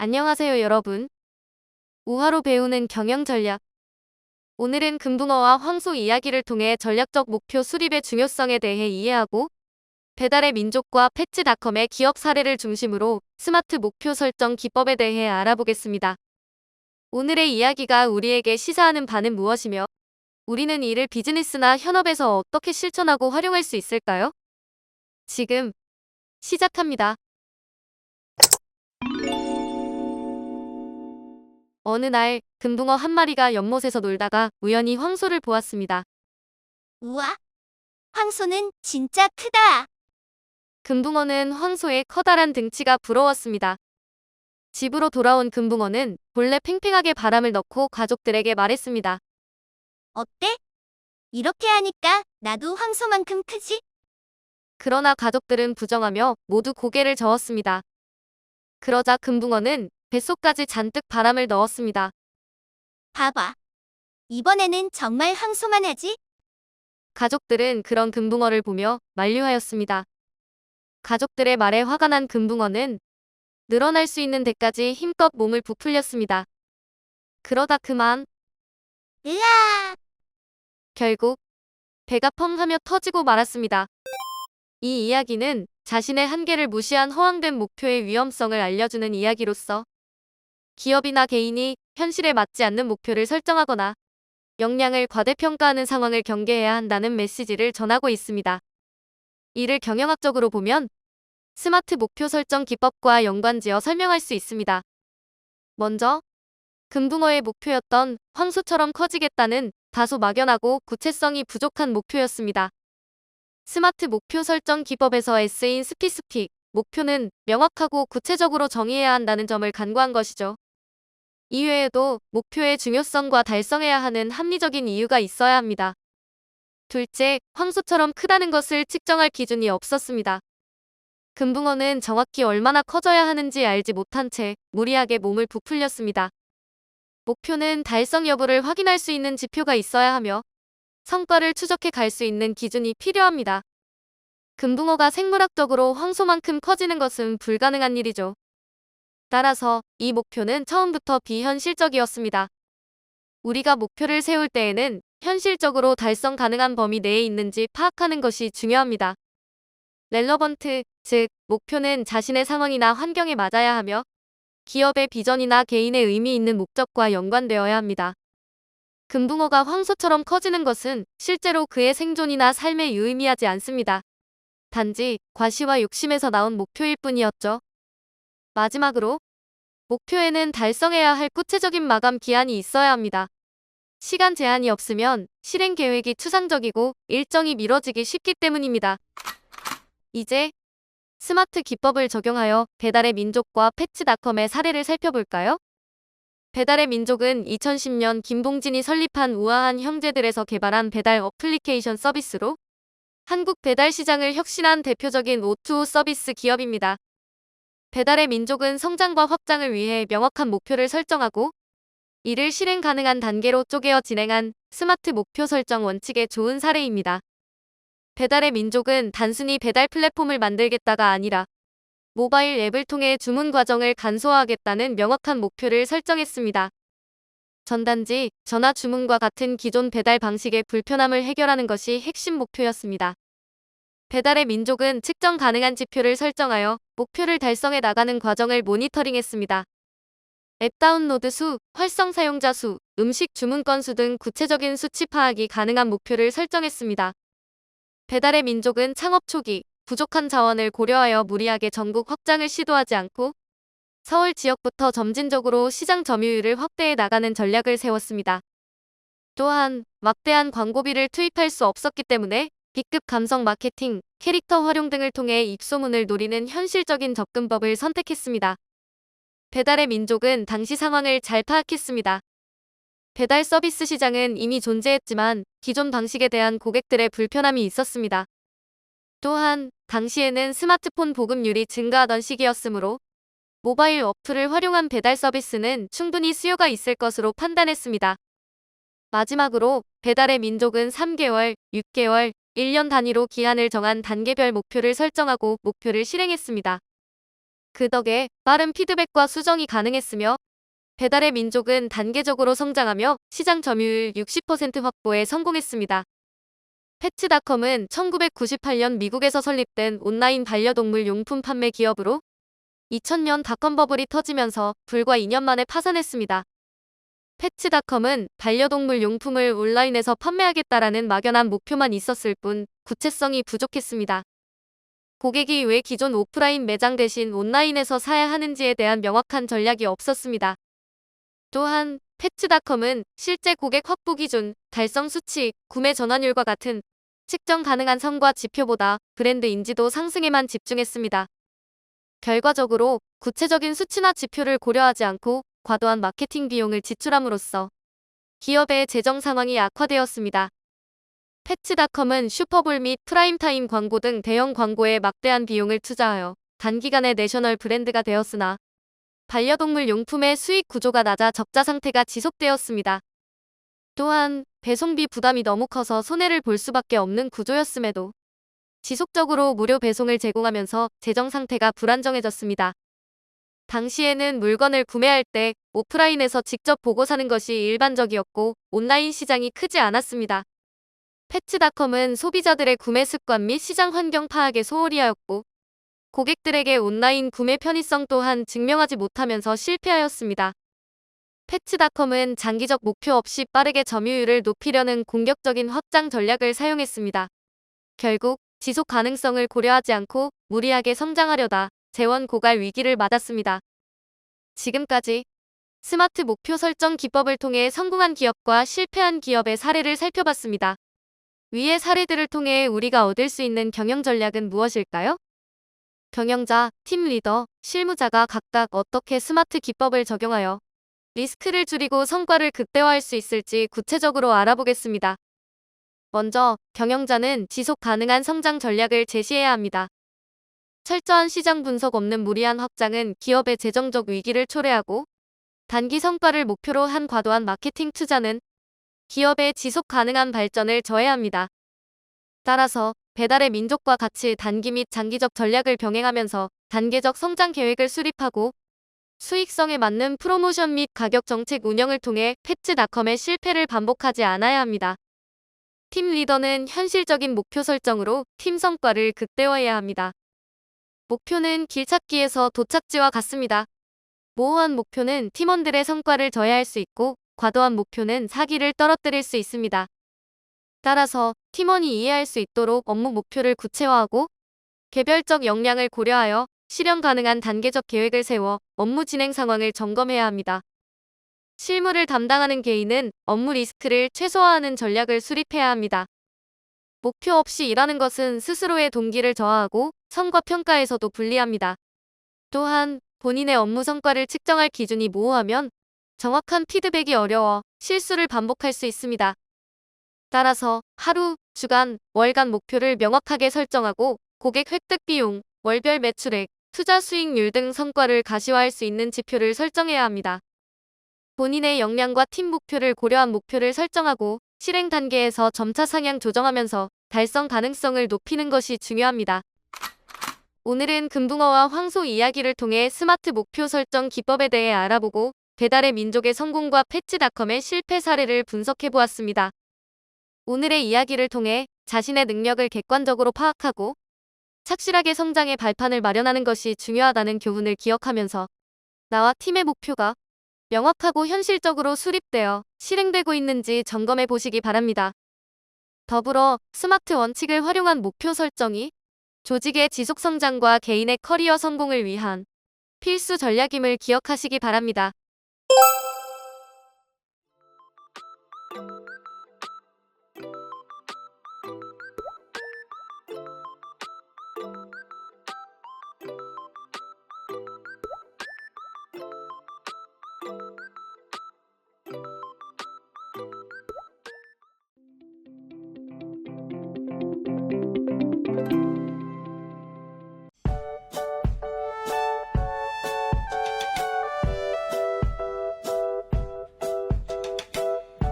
안녕하세요, 여러분. 우화로 배우는 경영 전략. 오늘은 금붕어와 황소 이야기를 통해 전략적 목표 수립의 중요성에 대해 이해하고 배달의 민족과 패치닷컴의 기업 사례를 중심으로 스마트 목표 설정 기법에 대해 알아보겠습니다. 오늘의 이야기가 우리에게 시사하는 바는 무엇이며 우리는 이를 비즈니스나 현업에서 어떻게 실천하고 활용할 수 있을까요? 지금 시작합니다. 어느 날 금붕어 한 마리가 연못에서 놀다가 우연히 황소를 보았습니다. 우와, 황소는 진짜 크다. 금붕어는 황소의 커다란 등치가 부러웠습니다. 집으로 돌아온 금붕어는 본래 팽팽하게 바람을 넣고 가족들에게 말했습니다. 어때? 이렇게 하니까 나도 황소만큼 크지? 그러나 가족들은 부정하며 모두 고개를 저었습니다. 그러자 금붕어는 뱃속까지 잔뜩 바람을 넣었습니다. 봐봐. 이번에는 정말 황소만 하지? 가족들은 그런 금붕어를 보며 만류하였습니다. 가족들의 말에 화가 난 금붕어는 늘어날 수 있는 데까지 힘껏 몸을 부풀렸습니다. 그러다 그만 으아! 결국 배가 펑 하며 터지고 말았습니다. 이 이야기는 자신의 한계를 무시한 허황된 목표의 위험성을 알려주는 이야기로서 기업이나 개인이 현실에 맞지 않는 목표를 설정하거나 역량을 과대평가하는 상황을 경계해야 한다는 메시지를 전하고 있습니다. 이를 경영학적으로 보면 스마트 목표 설정 기법과 연관지어 설명할 수 있습니다. 먼저 금붕어의 목표였던 황소처럼 커지겠다는 다소 막연하고 구체성이 부족한 목표였습니다. 스마트 목표 설정 기법에서 S인 스피스픽, 목표는 명확하고 구체적으로 정의해야 한다는 점을 간과한 것이죠. 이외에도 목표의 중요성과 달성해야 하는 합리적인 이유가 있어야 합니다. 둘째, 황소처럼 크다는 것을 측정할 기준이 없었습니다. 금붕어는 정확히 얼마나 커져야 하는지 알지 못한 채 무리하게 몸을 부풀렸습니다. 목표는 달성 여부를 확인할 수 있는 지표가 있어야 하며 성과를 추적해 갈 수 있는 기준이 필요합니다. 금붕어가 생물학적으로 황소만큼 커지는 것은 불가능한 일이죠. 따라서 이 목표는 처음부터 비현실적이었습니다. 우리가 목표를 세울 때에는 현실적으로 달성 가능한 범위 내에 있는지 파악하는 것이 중요합니다. 렐러번트, 즉 목표는 자신의 상황이나 환경에 맞아야 하며 기업의 비전이나 개인의 의미 있는 목적과 연관되어야 합니다. 금붕어가 황소처럼 커지는 것은 실제로 그의 생존이나 삶에 유의미하지 않습니다. 단지 과시와 욕심에서 나온 목표일 뿐이었죠. 마지막으로 목표에는 달성해야 할 구체적인 마감 기한이 있어야 합니다. 시간 제한이 없으면 실행 계획이 추상적이고 일정이 미뤄지기 쉽기 때문입니다. 이제 스마트 기법을 적용하여 배달의 민족과 패치닷컴의 사례를 살펴볼까요? 배달의 민족은 2010년 김봉진이 설립한 우아한 형제들에서 개발한 배달 어플리케이션 서비스로 한국 배달 시장을 혁신한 대표적인 O2O 서비스 기업입니다. 배달의 민족은 성장과 확장을 위해 명확한 목표를 설정하고 이를 실행 가능한 단계로 쪼개어 진행한 스마트 목표 설정 원칙의 좋은 사례입니다. 배달의 민족은 단순히 배달 플랫폼을 만들겠다가 아니라 모바일 앱을 통해 주문 과정을 간소화하겠다는 명확한 목표를 설정했습니다. 전단지, 전화 주문과 같은 기존 배달 방식의 불편함을 해결하는 것이 핵심 목표였습니다. 배달의 민족은 측정 가능한 지표를 설정하여 목표를 달성해 나가는 과정을 모니터링했습니다. 앱 다운로드 수, 활성 사용자 수, 음식 주문 건수 등 구체적인 수치 파악이 가능한 목표를 설정했습니다. 배달의 민족은 창업 초기 부족한 자원을 고려하여 무리하게 전국 확장을 시도하지 않고 서울 지역부터 점진적으로 시장 점유율을 확대해 나가는 전략을 세웠습니다. 또한 막대한 광고비를 투입할 수 없었기 때문에 B급 감성 마케팅, 캐릭터 활용 등을 통해 입소문을 노리는 현실적인 접근법을 선택했습니다. 배달의 민족은 당시 상황을 잘 파악했습니다. 배달 서비스 시장은 이미 존재했지만 기존 방식에 대한 고객들의 불편함이 있었습니다. 또한 당시에는 스마트폰 보급률이 증가하던 시기였으므로 모바일 어플을 활용한 배달 서비스는 충분히 수요가 있을 것으로 판단했습니다. 마지막으로 배달의 민족은 3개월, 6개월, 1년 단위로 기한을 정한 단계별 목표를 설정하고 목표를 실행했습니다. 그 덕에 빠른 피드백과 수정이 가능했으며 배달의 민족은 단계적으로 성장하며 시장 점유율 60% 확보에 성공했습니다. 패츠닷컴은 1998년 미국에서 설립된 온라인 반려동물 용품 판매 기업으로 2000년 닷컴 버블이 터지면서 불과 2년 만에 파산했습니다. 패츠닷컴은 반려동물 용품을 온라인에서 판매하겠다라는 막연한 목표만 있었을 뿐 구체성이 부족했습니다. 고객이 왜 기존 오프라인 매장 대신 온라인에서 사야 하는지에 대한 명확한 전략이 없었습니다. 또한 패츠닷컴은 실제 고객 확보 기준, 달성 수치, 구매 전환율과 같은 측정 가능한 성과 지표보다 브랜드 인지도 상승에만 집중했습니다. 결과적으로 구체적인 수치나 지표를 고려하지 않고 과도한 마케팅 비용을 지출함으로써 기업의 재정 상황이 악화되었습니다. 패츠닷컴은 슈퍼볼 및 프라임타임 광고 등 대형 광고에 막대한 비용을 투자하여 단기간에 내셔널 브랜드가 되었으나 반려동물 용품의 수익 구조가 낮아 적자 상태가 지속되었습니다. 또한 배송비 부담이 너무 커서 손해를 볼 수밖에 없는 구조였음에도 지속적으로 무료 배송을 제공하면서 재정 상태가 불안정해졌습니다. 당시에는 물건을 구매할 때 오프라인에서 직접 보고 사는 것이 일반적이었고 온라인 시장이 크지 않았습니다. 패츠닷컴은 소비자들의 구매 습관 및 시장 환경 파악에 소홀히 하였고 고객들에게 온라인 구매 편의성 또한 증명하지 못하면서 실패하였습니다. 패츠닷컴은 장기적 목표 없이 빠르게 점유율을 높이려는 공격적인 확장 전략을 사용했습니다. 결국 지속 가능성을 고려하지 않고 무리하게 성장하려다 재원 고갈 위기를 맞았습니다. 지금까지 스마트 목표 설정 기법을 통해 성공한 기업과 실패한 기업의 사례를 살펴봤습니다. 위의 사례들을 통해 우리가 얻을 수 있는 경영 전략은 무엇일까요? 경영자, 팀 리더, 실무자가 각각 어떻게 스마트 기법을 적용하여 리스크를 줄이고 성과를 극대화할 수 있을지 구체적으로 알아보겠습니다. 먼저, 경영자는 지속 가능한 성장 전략을 제시해야 합니다. 철저한 시장 분석 없는 무리한 확장은 기업의 재정적 위기를 초래하고 단기 성과를 목표로 한 과도한 마케팅 투자는 기업의 지속 가능한 발전을 저해합니다. 따라서 배달의 민족과 같이 단기 및 장기적 전략을 병행하면서 단계적 성장 계획을 수립하고 수익성에 맞는 프로모션 및 가격 정책 운영을 통해 패츠닷컴의 실패를 반복하지 않아야 합니다. 팀 리더는 현실적인 목표 설정으로 팀 성과를 극대화해야 합니다. 목표는 길찾기에서 도착지와 같습니다. 모호한 목표는 팀원들의 성과를 저해할 수 있고 과도한 목표는 사기를 떨어뜨릴 수 있습니다. 따라서 팀원이 이해할 수 있도록 업무 목표를 구체화하고 개별적 역량을 고려하여 실현 가능한 단계적 계획을 세워 업무 진행 상황을 점검해야 합니다. 실무를 담당하는 개인은 업무 리스크를 최소화하는 전략을 수립해야 합니다. 목표 없이 일하는 것은 스스로의 동기를 저하하고 성과 평가에서도 불리합니다. 또한 본인의 업무 성과를 측정할 기준이 모호하면 정확한 피드백이 어려워 실수를 반복할 수 있습니다. 따라서 하루, 주간, 월간 목표를 명확하게 설정하고 고객 획득 비용, 월별 매출액, 투자 수익률 등 성과를 가시화할 수 있는 지표를 설정해야 합니다. 본인의 역량과 팀 목표를 고려한 목표를 설정하고 실행 단계에서 점차 상향 조정하면서 달성 가능성을 높이는 것이 중요합니다. 오늘은 금붕어와 황소 이야기를 통해 스마트 목표 설정 기법에 대해 알아보고 배달의 민족의 성공과 패츠닷컴의 실패 사례를 분석해보았습니다. 오늘의 이야기를 통해 자신의 능력을 객관적으로 파악하고 착실하게 성장의 발판을 마련하는 것이 중요하다는 교훈을 기억하면서 나와 팀의 목표가 명확하고 현실적으로 수립되어 실행되고 있는지 점검해 보시기 바랍니다. 더불어 스마트 원칙을 활용한 목표 설정이 조직의 지속 성장과 개인의 커리어 성공을 위한 필수 전략임을 기억하시기 바랍니다.